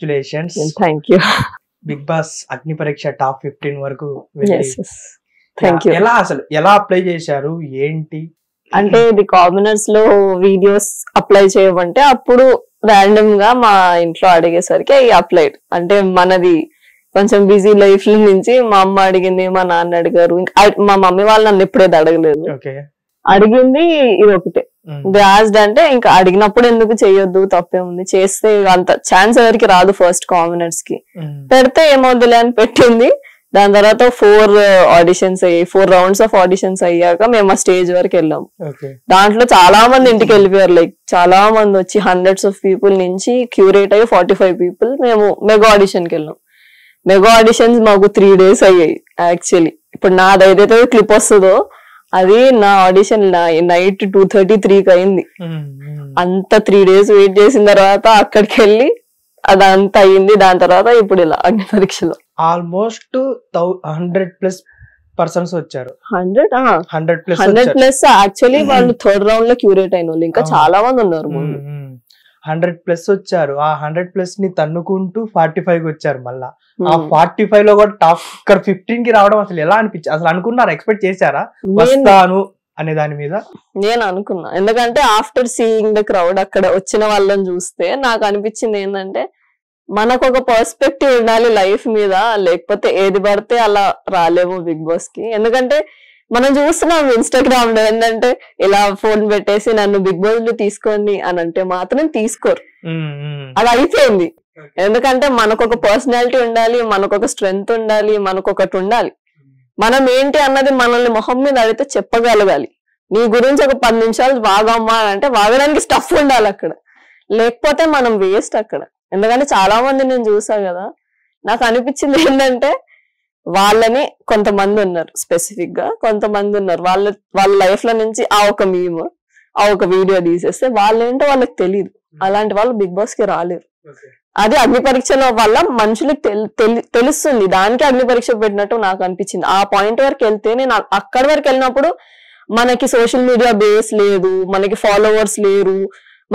Congratulations. Thank you. Big boss అగ్ని పరీక్ష top 15 వరకు థ్యాంక్ యూ. ఎలా అప్లై చేశారు ఏంటి? అంటే ఇది కామనర్స్ లో వీడియోస్ అప్లై చేయమంటే అప్పుడు ర్యాండమ్ గా మా ఇంట్లో అడిగేసరికి అప్లైడ్. అంటే మనది కొంచెం బిజీ లైఫ్ నుంచి మా అమ్మ అడిగింది, మా నాన్న అడిగారు, మా మమ్మీ వాళ్ళు నన్ను ఎప్పుడైతే అడగలేదు. అడిగింది ఇది ఒకటే గ్రాస్డ్. అంటే ఇంకా అడిగినప్పుడు ఎందుకు చేయొద్దు, తప్పే ఉంది, చేస్తే అంత ఛాన్స్ ఎవరికి రాదు ఫస్ట్ కామనర్స్ కి, పెడితే ఏమవుతులే అని పెట్టింది. దాని తర్వాత 4 ఆడిషన్స్ అయ్యాయి. 4 రౌండ్స్ ఆఫ్ ఆడిషన్స్ అయ్యాక మేము ఆ స్టేజ్ వరకు వెళ్ళాం. దాంట్లో చాలా మంది ఇంటికి వెళ్ళిపోయారు. లైక్ చాలా మంది వచ్చి హండ్రెడ్స్ ఆఫ్ పీపుల్ నుంచి క్యూరేట్ అయ్యి 45 పీపుల్ మేము మెగా ఆడిషన్ కి వెళ్ళాం. మెగా ఆడిషన్స్ మాకు 3 days అయ్యాయి యాక్చువల్లీ. ఇప్పుడు నాది ఏదైతే క్లిప్ వస్తుందో అది నా ఆడిషన్ నైట్ 2:33కి అయింది. అంత 3 days వెయిట్ చేసిన తర్వాత అక్కడికి వెళ్ళి అదంతా అయింది. దాని తర్వాత ఇప్పుడు ఇలా అగ్ని పరీక్షలో ఆల్మోస్ట్ 100+ పర్సన్స్ వచ్చారు. 100+ యాక్చువల్లీ వాళ్ళు 3rd రౌండ్ లో క్యూరేట్ అయిన వాళ్ళు ఇంకా చాలా మంది ఉన్నారు. 100+ వచ్చారు. ఆ 100+ ని తన్నుకుంటూ 45 వచ్చారు. మళ్ళా ఆ 45 లో కూడా టాప్ 15 కి రావడం అసలు ఎలా అనిపించింది? అసలు అనుకున్నారా, ఎక్స్పెక్ట్ చేశారా వస్తాను అనే దాని మీద? నేను అనుకున్నా, ఎందుకంటే ఆఫ్టర్ సీయింగ్ ద క్రౌడ్ అక్కడ వచ్చిన వాళ్ళని చూస్తే నాకు అనిపించింది ఏంటంటే మనకు ఒక పర్స్పెక్టివ్ ఉండాలి లైఫ్ మీద, లేకపోతే ఏది పడితే అలా రాలేము బిగ్ బాస్ కి. ఎందుకంటే మనం చూస్తున్నాం ఇన్స్టాగ్రామ్ లో ఏంటంటే ఇలా ఫోన్ పెట్టేసి నన్ను బిగ్ బాస్ లో తీసుకోండి అని అంటే మాత్రం తీసుకోరు. అది అయిపోయింది. ఎందుకంటే మనకు ఒక పర్సనాలిటీ ఉండాలి, మనకు ఒక స్ట్రెంగ్త్ ఉండాలి, మనకు ఒకటి ఉండాలి. మనం ఏంటి అన్నది మనల్ని మొహం మీద అడిగితే చెప్పగలగాలి. నీ గురించి ఒక 10 నిమిషాలు వాగమ్మా అంటే వాగడానికి స్టఫ్ ఉండాలి అక్కడ, లేకపోతే మనం వేస్ట్ అక్కడ. ఎందుకంటే చాలా మంది నేను చూసా కదా, నాకు అనిపించింది ఏంటంటే వాళ్ళని కొంతమంది ఉన్నారు, స్పెసిఫిక్ గా కొంతమంది ఉన్నారు వాళ్ళ లైఫ్ లో నుంచి ఆ ఒక మీమ్, ఆ ఒక వీడియో తీసేస్తే వాళ్ళేంటో వాళ్ళకి తెలియదు. అలాంటి వాళ్ళు బిగ్ బాస్ కి రాలేరు. అది అగ్ని పరీక్షల వల్ల మనుషులకు తెలుస్తుంది. దానికి అగ్ని పరీక్ష పెట్టినట్టు నాకు అనిపించింది. ఆ పాయింట్ వరకు వెళ్తే నేను అక్కడి వరకు వెళ్ళినప్పుడు మనకి సోషల్ మీడియా బేస్ లేదు, మనకి ఫాలోవర్స్ లేరు,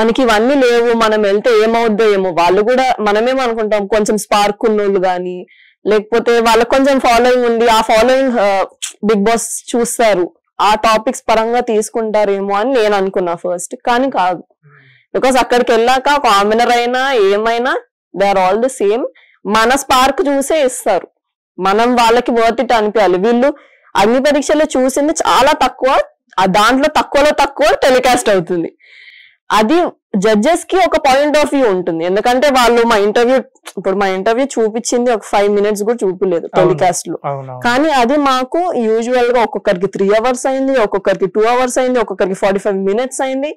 మనకి ఇవన్నీ లేవు. మనం వెళ్తే ఏమవుద్దో ఏమో. వాళ్ళు కూడా మనమేమనుకుంటాం కొంచెం స్పార్క్ ఉన్నోళ్ళు గాని, లేకపోతే వాళ్ళకి కొంచెం ఫాలోయింగ్ ఉంది, ఆ ఫాలోయింగ్ బిగ్ బాస్ చూస్తారు, ఆ టాపిక్స్ పరంగా తీసుకుంటారేమో అని నేను అనుకున్నా ఫస్ట్. కానీ కాదు, బికాస్ అక్కడికి వెళ్ళాక కామనర్ అయినా ఏమైనా they are all the same. మన స్పార్క్ చూసే ఇస్తారు, మనం వాళ్ళకి వర్త్ ఇట్ అనిపించాలి. వీళ్ళు అగ్ని పరీక్షలో చూసింది చాలా తక్కువ, దాంట్లో తక్కువలో తక్కువ టెలికాస్ట్ అవుతుంది. అది జడ్జెస్ కి ఒక పాయింట్ ఆఫ్ వ్యూ ఉంటుంది. ఎందుకంటే వాళ్ళు మా ఇంటర్వ్యూ చూపించింది ఒక 5 minutes కూడా చూపిలేదు టెలికాస్ట్ లో. కానీ అది మాకు యూజువల్ గా ఒక్కొక్కరికి 3 hours అయింది, ఒక్కొక్కరికి 2 hours అయింది, ఒక్కొక్కరికి 45 minutes అయింది.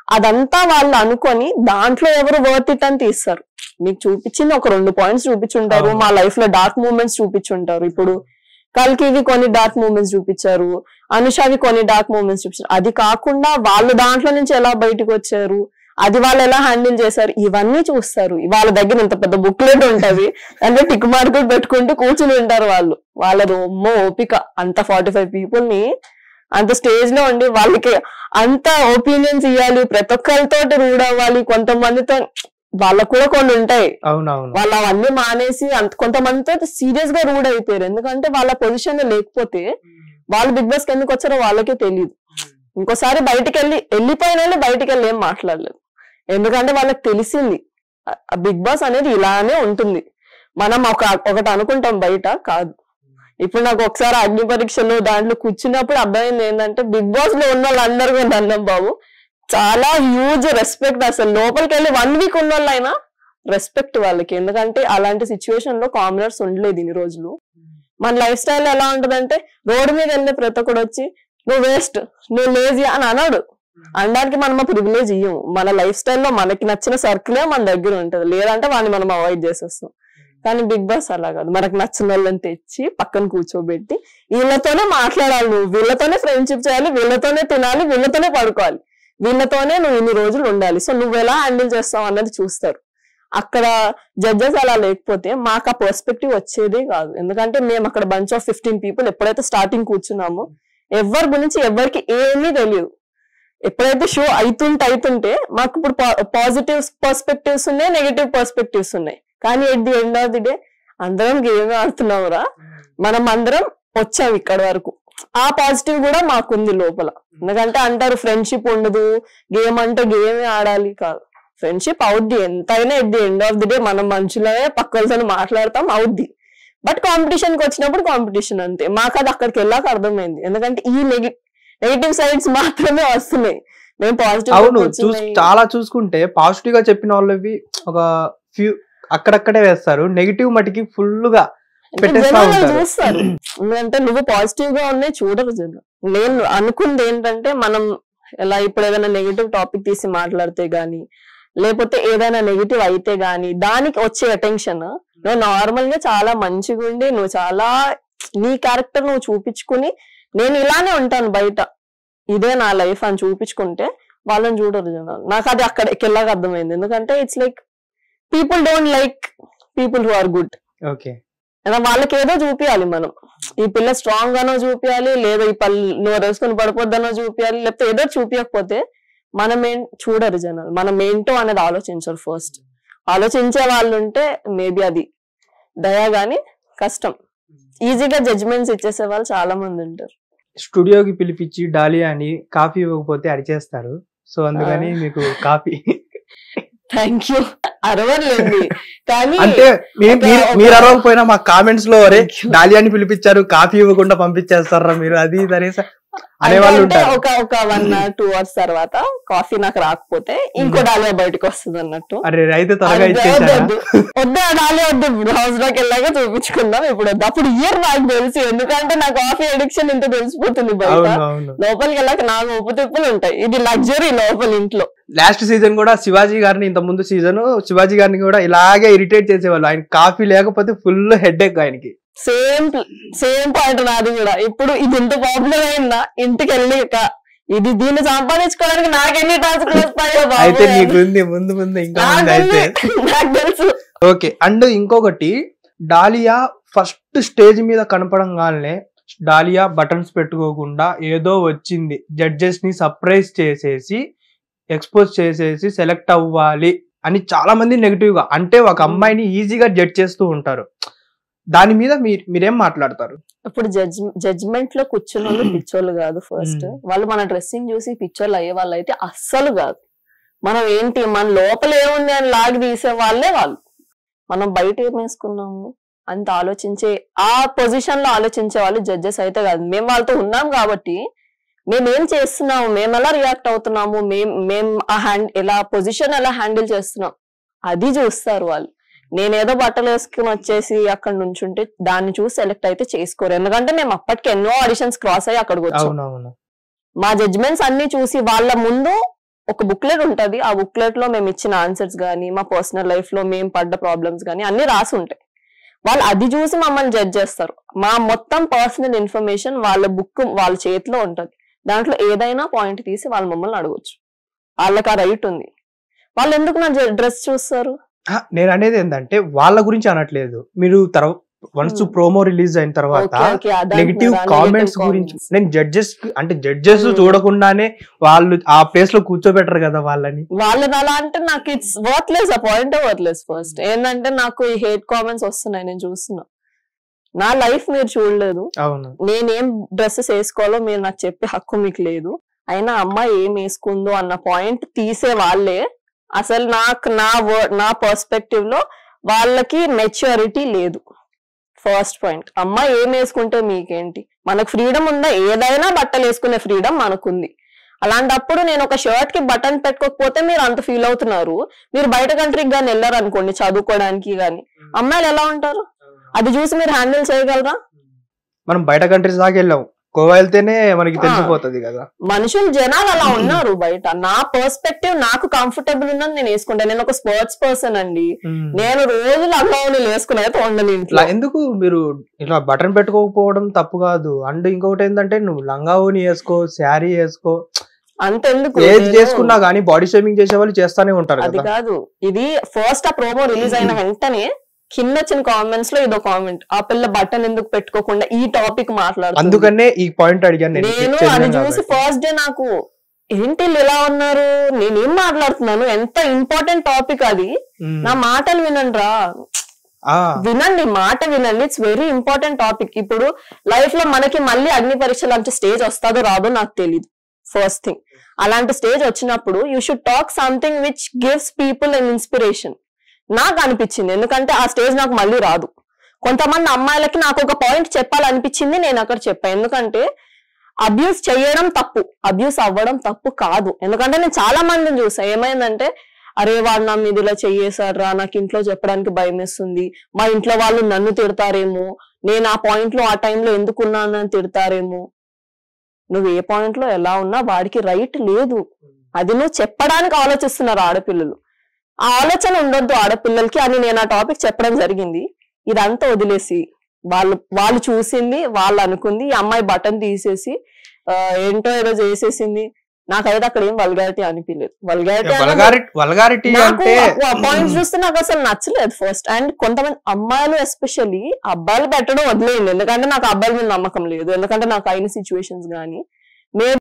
అదంతా వాళ్ళు అనుకొని దాంట్లో ఎవరు వర్త్ ఇట్ అని తీస్తారు. మీకు చూపించింది ఒక 2 points చూపించుంటారు, మా లైఫ్ లో డార్క్ మూమెంట్స్ చూపించుంటారు. ఇప్పుడు కల్కివి కొన్ని డార్క్ మూమెంట్స్ చూపించారు, అనుషావి కొన్ని డార్క్ మూమెంట్స్ చూపించారు. అది కాకుండా వాళ్ళు దాంట్లో నుంచి ఎలా బయటకు వచ్చారు, అది వాళ్ళు ఎలా హ్యాండిల్ చేశారు, ఇవన్నీ చూస్తారు. వాళ్ళ దగ్గర ఇంత పెద్ద బుక్లెట్ ఉంటది, అంటే టిక్ మార్కులు పెట్టుకుంటూ కూర్చుని ఉంటారు వాళ్ళు. వాళ్ళది ఓపిక అంత 45 people ని అంత స్టేజ్ లో ఉండి వాళ్ళకి అంత ఒపీనియన్స్ ఇవ్వాలి, ప్రతి ఒక్కరితో రూడ్ అవ్వాలి. కొంతమందితో వాళ్ళకు కూడా కొన్ని ఉంటాయి, వాళ్ళు అవన్నీ మానేసి కొంతమందితో సీరియస్ గా రూడ్ అయిపోయారు. ఎందుకంటే వాళ్ళ పొజిషన్ లో లేకపోతే వాళ్ళు బిగ్ బాస్ కి ఎందుకు వచ్చారో వాళ్ళకే తెలియదు. ఇంకోసారి వెళ్ళిపోయిన వాళ్ళు బయటికి వెళ్ళి ఏం మాట్లాడలేదు. ఎందుకంటే వాళ్ళకి తెలిసింది బిగ్ బాస్ అనేది ఇలానే ఉంటుంది. మనం ఒకటి అనుకుంటాం, బయట కాదు. ఇప్పుడు నాకు ఒకసారి అగ్ని పరీక్షలు దాంట్లో కూర్చున్నప్పుడు అర్థమైంది ఏంటంటే బిగ్ బాస్ లో ఉన్న వాళ్ళందరూ కూడా అన్నం బాబు చాలా హ్యూజ్ రెస్పెక్ట్. అసలు లోపలికి వెళ్ళి 1 week ఉన్న వాళ్ళైనా రెస్పెక్ట్ వాళ్ళకి. ఎందుకంటే అలాంటి సిచ్యువేషన్ లో కామనర్స్ ఉండలేదు ఇన్ని రోజులు. మన లైఫ్ స్టైల్ ఎలా ఉంటదంటే రోడ్డు మీద వెళ్ళే ప్రతి ఒక్కడు వచ్చి నువ్వు వేస్ట్, నువ్వు లేజీ అని అన్నాడు. అనడానికి మనం ప్రివిలేజ్ ఇయ్యము. మన లైఫ్ స్టైల్లో మనకి నచ్చిన సర్కిలే మన దగ్గర ఉంటది, లేదంటే వాడిని మనం అవాయిడ్ చేసేస్తాం. కానీ బిగ్ బాస్ అలా కాదు, మనకు నచ్చిన వాళ్ళని తెచ్చి పక్కన కూర్చోబెట్టి వీళ్ళతోనే మాట్లాడాలి, నువ్వు వీళ్ళతోనే ఫ్రెండ్షిప్ చేయాలి, వీళ్ళతోనే తినాలి, వీళ్ళతోనే పడుకోవాలి, వీళ్ళతోనే నువ్వు ఇన్ని రోజులు ఉండాలి. సో నువ్వు ఎలా హ్యాండిల్ చేస్తావు అన్నది చూస్తారు. అక్కడ జడ్జెస్ అలా లేకపోతే మాకు ఆ పర్స్పెక్టివ్ వచ్చేదే కాదు. ఎందుకంటే మేము అక్కడ బంచ్ ఆఫ్ 15 people ఎప్పుడైతే స్టార్టింగ్ కూర్చున్నామో ఎవరి గురించి ఎవరికి ఏమీ తెలియదు. ఎప్పుడైతే షో అవుతుంటే మాకు ఇప్పుడు పాజిటివ్ పర్స్పెక్టివ్స్ ఉన్నాయి, నెగటివ్ పర్స్పెక్టివ్స్ ఉన్నాయి. కానీ at the end of the day అందరం గేమ్ ఆడుతున్నావురా, మనం అందరం వచ్చాం ఇక్కడ వరకు. ఆ పాజిటివ్ కూడా మాకుంది లోపల. ఎందుకంటే అంటారు ఫ్రెండ్షిప్ ఉండదు, గేమ్ అంటే గేమే ఆడాలి. కాదు, ఫ్రెండ్షిప్ అవుద్ది ఎంతైనా at the end of the day మనం మనుషులే, పక్కలతో మాట్లాడతాం, అవుద్ది. బట్ కాంపిటీషన్ కి వచ్చినప్పుడు కాంపిటీషన్ అంతే. మాకు అది అక్కడికి వెళ్ళాక అర్థమైంది. ఎందుకంటే ఈ నెగిటివ్ సైడ్స్ మాత్రమే వస్తున్నాయి. మేము పాజిటివ్ అవును చాలా చూసుకుంటే పాజిటివ్ గా చెప్పిన వాళ్ళవి ఒక ఫ్యూ అక్కడక్కడే వేస్తారు, నెగిటివ్ మటుకి ఫుల్ గా చూస్తారు. ఎందుకంటే నువ్వు పాజిటివ్ గా ఉన్నాయి చూడరు జనం. నేను అనుకుంది ఏంటంటే మనం ఎలా ఇప్పుడు ఏదైనా నెగిటివ్ టాపిక్ తీసి మాట్లాడితే గానీ, లేకపోతే ఏదైనా నెగిటివ్ అయితే గానీ దానికి వచ్చే అటెన్షన్, నువ్వు నార్మల్ గా చాలా మంచిగా ఉండి నువ్వు చాలా నీ క్యారెక్టర్ నువ్వు చూపించుకుని నేను ఇలానే ఉంటాను బయట, ఇదే నా లైఫ్ అని చూపించుకుంటే వాళ్ళని చూడరు జనాలు. నాకు అది అక్కడికి వెళ్ళాక అర్థమైంది. ఎందుకంటే it's like people don't like people who are good. Okay, వాళ్ళకి ఏదో చూపించాలి మనం. ఈ పిల్ల స్ట్రాంగ్ గానో చూపించాలి, లేదా ఈ పళ్ళు నువ్వు వేసుకుని పడిపోద్దనో చూపించాలి, లేకపోతే ఏదో చూపించకపోతే మనం చూడరు జనాలు. మనం ఏంటో అనేది ఆలోచించరు. ఫస్ట్ ఆలోచించే వాళ్ళు ఉంటే మేబీ అది దయా గాని కష్టం. ఈజీగా జడ్జ్మెంట్స్ ఇచ్చేసే వాళ్ళు చాలా మంది ఉంటారు. స్టూడియోకి పిలిపించి డాలియా అని కాఫీ ఇవ్వకపోతే అడిచేస్తారు. సో అందుకని మీకు కాఫీ. Thank you. అరవలేదు కానీ అంటే మీరు అరవకపోయినా మా కామెంట్స్ లో అరే డాలియాని పిలిపించారు కాఫీ ఇవ్వకుండా పంపించేస్తారా మీరు, అది అనేసి అనేవాళ్ళు ఉంటారు. ఒక 1 or 2 hours తర్వాత కాఫీ నాకు రాకపోతే ఇంకో డాలియా బయటకు వస్తుంది అన్నట్టు. అరే అయితే త్వరగా వద్దు డాలియా వద్దు, హౌస్ లోకి వెళ్ళాక చూపించుకుందాం. ఇప్పుడు వద్దు. అప్పుడు ఇయర్ నాకు తెలుసు, ఎందుకంటే నా కాఫీ అడిక్షన్ ఇంత తెలిసిపోతుంది బయట. లోపలికి వెళ్ళాక నాకు ఉప్పు తిప్పులు ఉంటాయి. ఇది లగ్జరీ లోపల ఇంట్లో. లాస్ట్ సీజన్ కూడా శివాజీ గారిని, ఇంత ముందు సీజన్ శివాజీ గారిని కూడా ఇలాగే ఇరిటేట్ చేసేవాళ్ళు. ఆయన కాఫీ లేకపోతే ఫుల్ హెడ్ ఎక్ ఆయనకి. సేమ్ పాయింట్ నాది కూడా. ఇప్పుడు ఇది ఇంత పాపులర్ అయిందా, ఇంటికి వెళ్ళి ఇది దీన్ని సంపాదించుకోవడానికి నాకెన్ని టాస్క్లు వస్తాయో అయితే నీకు ముందు ముందు ఇంకా అయితే నాకు తెలుసు. ఓకే, అండ్ ఇంకొకటి డాలియా ఫస్ట్ స్టేజ్ మీద కనపడంగానే డాలియా బటన్స్ పెట్టుకోకుండా ఏదో వచ్చింది, జడ్జెస్ ని సర్ప్రైజ్ చేసేసి ఎక్స్పోజ్ చేసేసి సెలెక్ట్ అవ్వాలి అని చాలా మంది నెగిటివ్ గా, అంటే ఒక అమ్మాయిని ఈజీగా జడ్జ్ చేస్తూ ఉంటారు. దాని మీద మీరేం మాట్లాడతారు? ఇప్పుడు జడ్జ్మెంట్ లో కూర్చున్న వాళ్ళు పిచ్చోళ్ళు కాదు. ఫస్ట్ వాళ్ళు మన డ్రెస్సింగ్ చూసి పిచ్చోళ్ళు అయ్యే వాళ్ళు అయితే అస్సలు కాదు. మనం ఏంటి మన లోపల ఏముంది అని లాగి తీసే వాళ్ళే వాళ్ళు. మనం బయట ఏం వేసుకున్నాము అంత ఆలోచించే ఆ పొజిషన్ లో ఆలోచించే వాళ్ళు జడ్జెస్ అయితే కాదు. మేము వాళ్ళతో ఉన్నాం కాబట్టి మేమేం చేస్తున్నాము, మేము ఎలా రియాక్ట్ అవుతున్నాము, మేము ఎలా పొజిషన్ ఎలా హ్యాండిల్ చేస్తున్నాం అది చూస్తారు వాళ్ళు. నేనేదో బట్టలు వేసుకుని వచ్చేసి అక్కడ నుంచి ఉంటే దాన్ని చూసి సెలెక్ట్ అయితే చేసుకోరు. ఎందుకంటే మేము అప్పటికి ఎన్నో ఆడిషన్స్ క్రాస్ అయ్యి అక్కడికి వచ్చాం. మా జడ్జ్మెంట్స్ అన్ని చూసి వాళ్ళ ముందు ఒక బుక్లెట్ ఉంటది. ఆ బుక్లెట్ లో మేము ఇచ్చిన ఆన్సర్స్ గానీ, మా పర్సనల్ లైఫ్ లో మేము పడ్డ ప్రాబ్లమ్స్ గానీ అన్ని రాసి ఉంటాయి. వాళ్ళు అది చూసి మమ్మల్ని జడ్జ్ చేస్తారు. మా మొత్తం పర్సనల్ ఇన్ఫర్మేషన్ వాళ్ళ బుక్ వాళ్ళ చేతిలో ఉంటది. దాంట్లో ఏదైనా పాయింట్ తీసి వాళ్ళు మమ్మల్ని అడగొచ్చు. వాళ్ళకి ఆ రైట్ ఉంది. వాళ్ళు ఎందుకు నా డ్రెస్ చూస్తారు? నేను అనేది ఏంటంటే వాళ్ళ గురించి అనట్లేదు. మీరు వన్స్ ప్రోమో రిలీజ్ అయిన తర్వాత నెగిటివ్ కామెంట్స్ గురించి, నేను జడ్జెస్ చూడకుండానే వాళ్ళు ఆ ప్లేస్ లో కూర్చోబెట్టరు కదా వాళ్ళని అలా అంటే నాకు ఇట్స్ వర్త్లెస్. ఆ పాయింట్ వర్త్లెస్. ఫస్ట్ ఏంటంటే నాకు ఈ హేట్ కామెంట్స్ వస్తున్నాయి, నేను చూస్తున్నా. నా లైఫ్ మీరు చూడలేదు, నేనేం డ్రెస్సెస్ వేసుకోవాలో మీరు నాకు చెప్పే హక్కు మీకు లేదు. అయినా అమ్మాయి ఏం వేసుకుందో అన్న పాయింట్ తీసే వాళ్ళే అసలు నా పర్స్పెక్టివ్ లో వాళ్ళకి మెచ్యూరిటీ లేదు. ఫస్ట్ పాయింట్, అమ్మాయి ఏం వేసుకుంటే మీకేంటి? మనకు ఫ్రీడమ్ ఉందా? ఏదైనా బట్టలు వేసుకునే ఫ్రీడమ్ మనకుంది. అలాంటప్పుడు నేను ఒక షర్ట్ కి బటన్ పెట్టుకోకపోతే మీరు అంత ఫీల్ అవుతున్నారు. మీరు బయట కంట్రీకి గానీ వెళ్ళారు అనుకోండి చదువుకోవడానికి గానీ, అమ్మాయిలు ఎలా ఉంటారు? అది చూసి మీరు హ్యాండిల్ చేయగలరా? మనం బయట కంట్రీస్ దాకా వెళ్ళాం, గోవా వెళ్తేనే మనకి తెలిసిపోతుంది కదా. మనుషులు జనాలు అలా ఉన్నారు బయట. నా పర్స్పెక్టివ్ నాకు కంఫర్టబుల్ ఉన్నది నేను వేసుకుంటాను. నేను ఒక స్పోర్ట్స్ పర్సన్ అండి. నేను రోజు లంగావోణీలు వేసుకుని అయితే ఉండను ఇంట్లో. ఎందుకు మీరు ఇలా బటన్ పెట్టుకోకపోవడం తప్పు కాదు. అండ్ ఇంకొకటి ఏంటంటే నువ్వు లంగావోణి వేసుకో, శారీ వేసుకో, అంతెందుకు ఏది చేసుకున్నా గానీ బాడీ షేమింగ్ చేసే వాళ్ళు చేస్తానే ఉంటారు. అది కాదు, ఇది ఫస్ట్ ఆ ప్రోమో రిలీజ్ అయిన వెంటనే కింద వచ్చిన కామెంట్స్ లో ఇదో కామెంట్, ఆ పిల్ల బటన్ ఎందుకు పెట్టుకోకుండా ఈ టాపిక్ మాట్లాడుతుంది. అందుకనే ఈ పాయింట్ అడిగాను నేను. అది చూసి ఫస్ట్ డే నాకు ఏంటి ఇలా ఉన్నారు, నేనేం మాట్లాడుతున్నాను, ఎంత ఇంపార్టెంట్ టాపిక్ అది, నా మాటలు వినండిరా, వినండి, మాట వినండి, ఇట్స్ వెరీ ఇంపార్టెంట్ టాపిక్. ఇప్పుడు లైఫ్ లో మనకి మళ్ళీ అగ్ని పరీక్షలు అంటే స్టేజ్ వస్తాదో రాదో నాకు తెలియదు. ఫస్ట్ థింగ్, అలాంటి స్టేజ్ వచ్చినప్పుడు you should talk something which gives people an inspiration. నాకు అనిపించింది, ఎందుకంటే ఆ స్టేజ్ నాకు మళ్ళీ రాదు. కొంతమంది అమ్మాయిలకి నాకు ఒక పాయింట్ చెప్పాలనిపించింది, నేను అక్కడ చెప్పాను. ఎందుకంటే అబ్యూస్ చేయడం తప్పు, అబ్యూస్ అవ్వడం తప్పు కాదు. ఎందుకంటే నేను చాలా మందిని చూసా, ఏమైందంటే అరే వాడు నా మీద ఇలా చెయ్యేశాడ్రా, నాకు ఇంట్లో చెప్పడానికి భయం వేస్తుంది, మా ఇంట్లో వాళ్ళు నన్ను తిడతారేమో, నేను ఆ పాయింట్ లో ఆ టైంలో ఎందుకున్నానని తిడతారేమో. నువ్వు ఏ పాయింట్ లో ఎలా ఉన్నా వాడికి రైట్ లేదు, అది నువ్వు చెప్పడానికి ఆలోచిస్తున్నారు ఆడపిల్లలు. ఆ ఆలోచన ఉండొద్దు ఆడపిల్లలకి అని నేను ఆ టాపిక్ చెప్పడం జరిగింది. ఇదంతా వదిలేసి వాళ్ళు చూసింది, వాళ్ళు అనుకుంది, ఈ అమ్మాయి బటన్ తీసేసి ఏంటో ఏదో చేసేసింది. నాకైతే అక్కడ ఏం వల్గారిటీ అనిపించలేదు. వల్గారిటీ పాయింట్స్ చూస్తే నాకు అసలు నచ్చలేదు ఫస్ట్. అండ్ కొంతమంది అమ్మాయిలు ఎస్పెషల్లీ అబ్బాయిలు పెట్టడం వదిలేయండి, ఎందుకంటే నాకు అబ్బాయిల మీద నమ్మకం లేదు, ఎందుకంటే నాకు అయిన సిచ్యువేషన్స్ గానీ